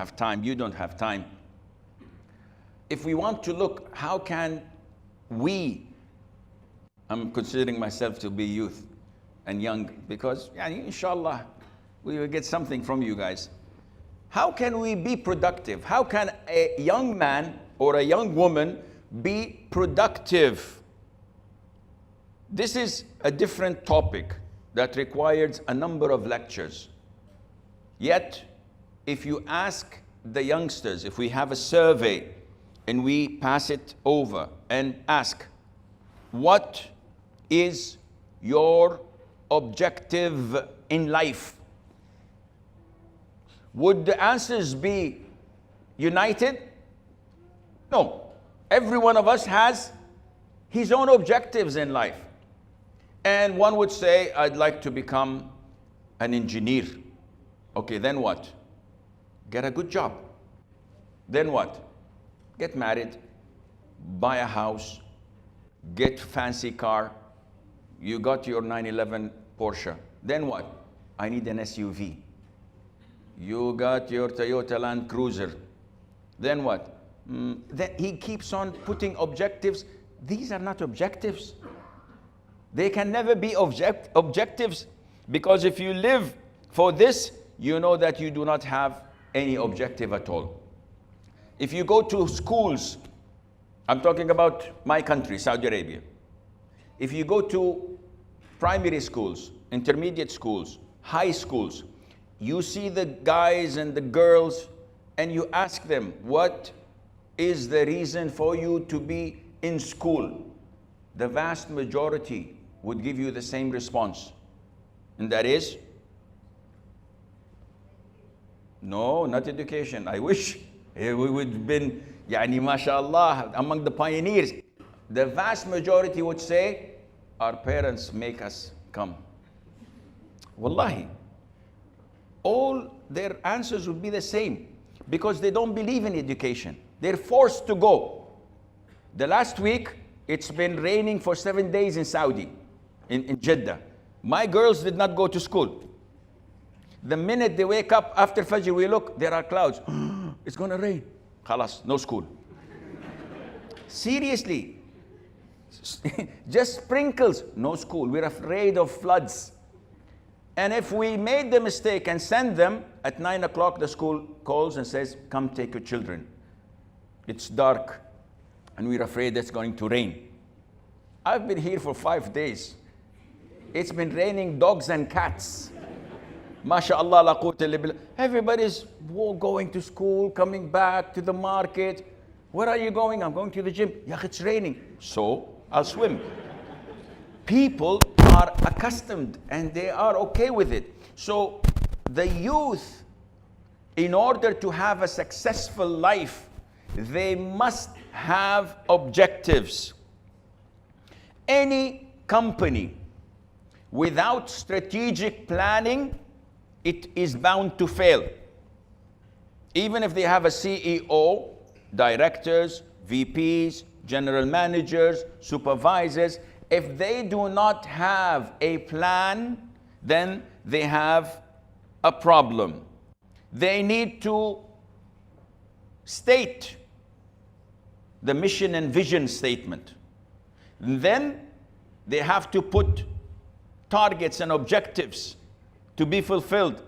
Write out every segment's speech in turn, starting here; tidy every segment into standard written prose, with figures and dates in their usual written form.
have time, you don't have time. If we want to look, how can we, I'm considering myself to be youth and young, because inshallah, we will get something from you guys. How can we be productive? How can a young man or a young woman be productive? This is a different topic that requires a number of lectures. Yet, if you ask the youngsters, if we have a survey and we pass it over and ask, what is your objective in life? Would the answers be united? No. Every one of us has his own objectives in life. And one would say, I'd like to become an engineer. Okay, then what? Get a good job. Then what? Get married, buy a house, get fancy car. You got your 911 Porsche. Then what? I need an SUV. You got your Toyota Land Cruiser. Then what? Then he keeps on putting objectives. These are not objectives. They can never be objectives, because if you live for this, you know that you do not have any objective at all. If you go to schools, I'm talking about my country, Saudi Arabia. If you go to primary schools, intermediate schools, high schools, you see the guys and the girls and you ask them, what is the reason for you to be in school? The vast majority would give you the same response. And that is, no, not education. I wish we would have been, mashallah, among the pioneers. The vast majority would say, our parents make us come. Wallahi. All their answers would be the same, because they don't believe in education. They're forced to go. The last week, it's been raining for 7 days in Saudi, in Jeddah. My girls did not go to school. The minute they wake up after Fajr, we look, there are clouds. It's gonna rain. Khalas, no school. Seriously. Just sprinkles, no school. We're afraid of floods. And if we made the mistake and send them, at 9 o'clock the school calls and says, come take your children. It's dark and we're afraid it's going to rain. I've been here for 5 days. It's been raining dogs and cats. MashaAllah, la quwwata illa billah. Everybody's going to school, coming back to the market. Where are you going? I'm going to the gym. Yeah, it's raining. So I'll swim. People are accustomed and they are okay with it. So the youth, in order to have a successful life, they must have objectives. Any company without strategic planning, it is bound to fail. Even if they have a CEO, directors, VPs, general managers, supervisors, if they do not have a plan, then they have a problem. They need to state the mission and vision statement. And then they have to put targets and objectives to be fulfilled.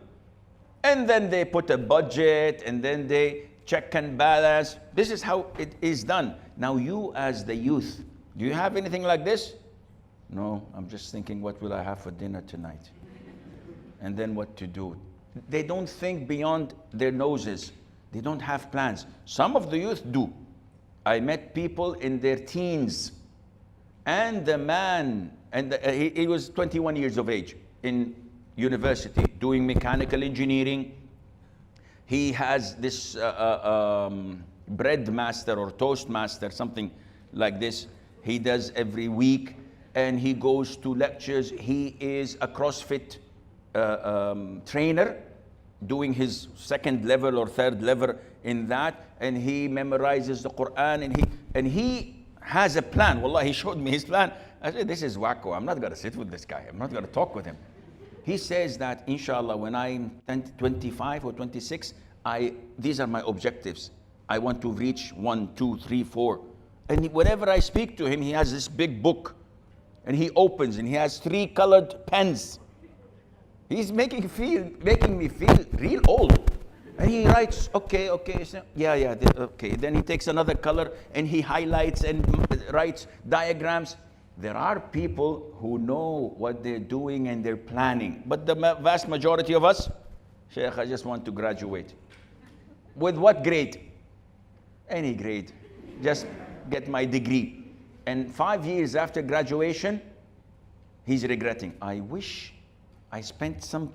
And then they put a budget, and then they check and balance. This is how it is done. Now you as the youth, do you have anything like this? No, I'm just thinking, what will I have for dinner tonight? And then what to do. They don't think beyond their noses. They don't have plans. Some of the youth do. I met people in their teens, and the man, and he was 21 years of age in university, doing mechanical engineering. He has this bread master or toast master, something like this. He does every week, and he goes to lectures. He is a CrossFit trainer, doing his second level or third level in that, and he memorizes the Quran, and he has a plan. Wallah, he showed me his plan. I said, this is wacko. I'm not going to sit with this guy. I'm not going to talk with him. He says that, inshallah, when I'm 25 or 26, these are my objectives. I want to reach 1, 2, 3, 4. And whenever I speak to him, he has this big book. And he opens and he has 3 colored pens. He's making me feel real old. And he writes, okay, so, yeah, okay. Then he takes another color and he highlights and writes diagrams. There are people who know what they're doing and they're planning. But the vast majority of us, Sheikh, I just want to graduate. With what grade? Any grade. Just get my degree. And 5 years after graduation, he's regretting. I wish I spent some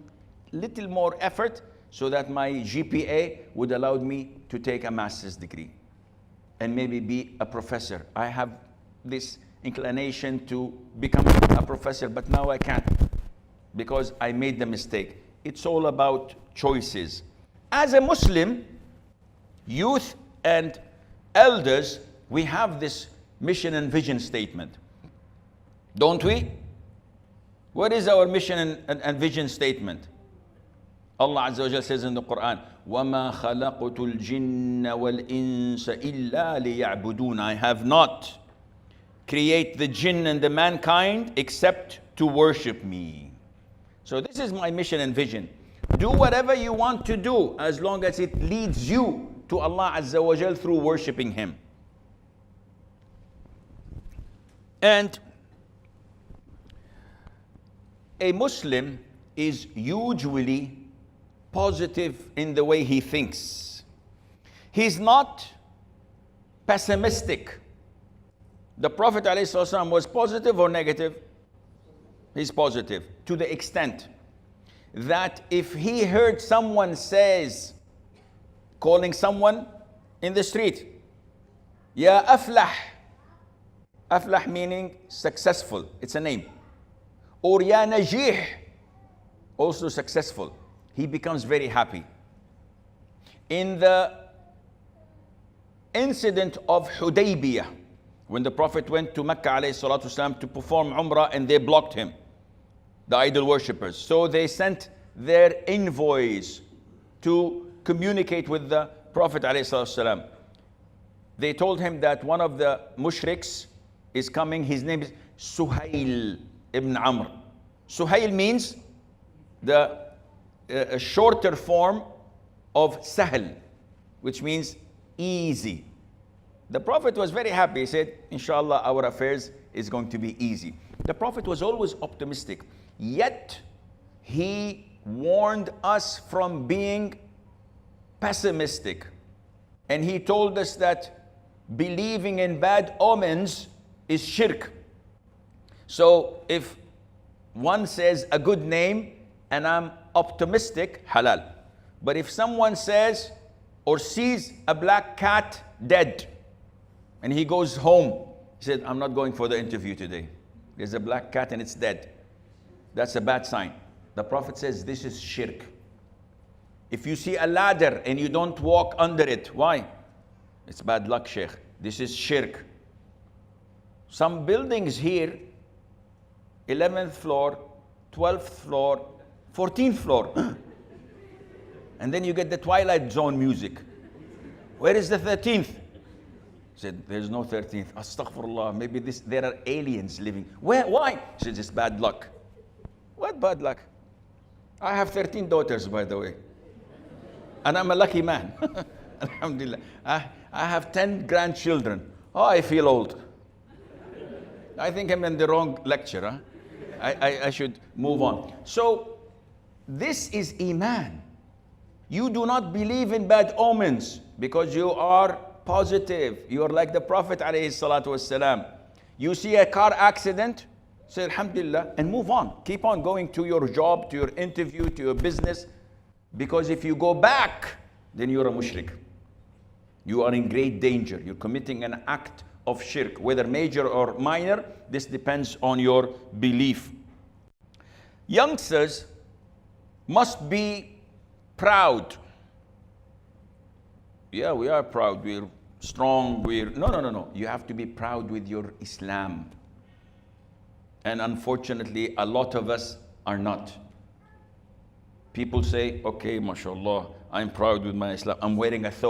little more effort so that my GPA would allow me to take a master's degree and maybe be a professor. I have this inclination to become a professor, but now I can't because I made the mistake. It's all about choices. As a Muslim, youth and elders, we have this mission and vision statement, don't we? What is our mission and vision statement? Allah Azza wa Jalla says in the Quran, وَمَا خَلَقْتُ الْجِنَّ وَالْإِنسَ إِلَّا لِيَعْبُدُونَ. I have not created the jinn and the mankind except to worship me. So this is my mission and vision. Do whatever you want to do as long as it leads you to Allah Azza wa Jalla through worshiping Him. And a Muslim is usually positive in the way he thinks. He's not pessimistic. The Prophet ﷺ was positive or negative? He's positive to the extent that if he heard someone calling someone in the street, Ya Aflah, Aflah meaning successful, it's a name. Or Ya Najih, also successful. He becomes very happy. In the incident of Hudaybiyah, when the Prophet went to Mecca ﷺ to perform Umrah and they blocked him, the idol worshippers. So they sent their envoys to communicate with the Prophet ﷺ. They told him that one of the mushriks is coming. His name is Suhail ibn Amr. Suhail means a shorter form of Sahl, which means easy. The Prophet was very happy. He said, Inshallah, our affairs is going to be easy. The Prophet was always optimistic. Yet, he warned us from being pessimistic. And he told us that believing in bad omens is shirk. So, if one says a good name and I'm optimistic, halal. But if someone says or sees a black cat dead and he goes home, he said, I'm not going for the interview today. There's a black cat and it's dead. That's a bad sign. The Prophet says this is shirk. If you see a ladder and you don't walk under it, why? It's bad luck, Sheikh. This is shirk. Some buildings here, 11th floor, 12th floor, 14th floor. And then you get the Twilight Zone music. Where is the 13th? He said, there's no 13th. Astaghfirullah, maybe there are aliens living. Where? Why? He said, it's bad luck. What bad luck? I have 13 daughters, by the way. And I'm a lucky man. Alhamdulillah. I have 10 grandchildren. Oh, I feel old. I think I'm in the wrong lecture. Huh? I should move on. So, this is Iman. You do not believe in bad omens because you are positive. You are like the Prophet ﷺ. You see a car accident, say Alhamdulillah, and move on. Keep on going to your job, to your interview, to your business. Because if you go back, then you're a mushrik. You are in great danger. You're committing an act of shirk, whether major or minor. This depends on your belief. Youngsters must be proud. Yeah, we are proud. We're strong. No. You have to be proud with your Islam. And unfortunately, a lot of us are not. People say, okay, mashallah, I'm proud with my Islam. I'm wearing a thobe.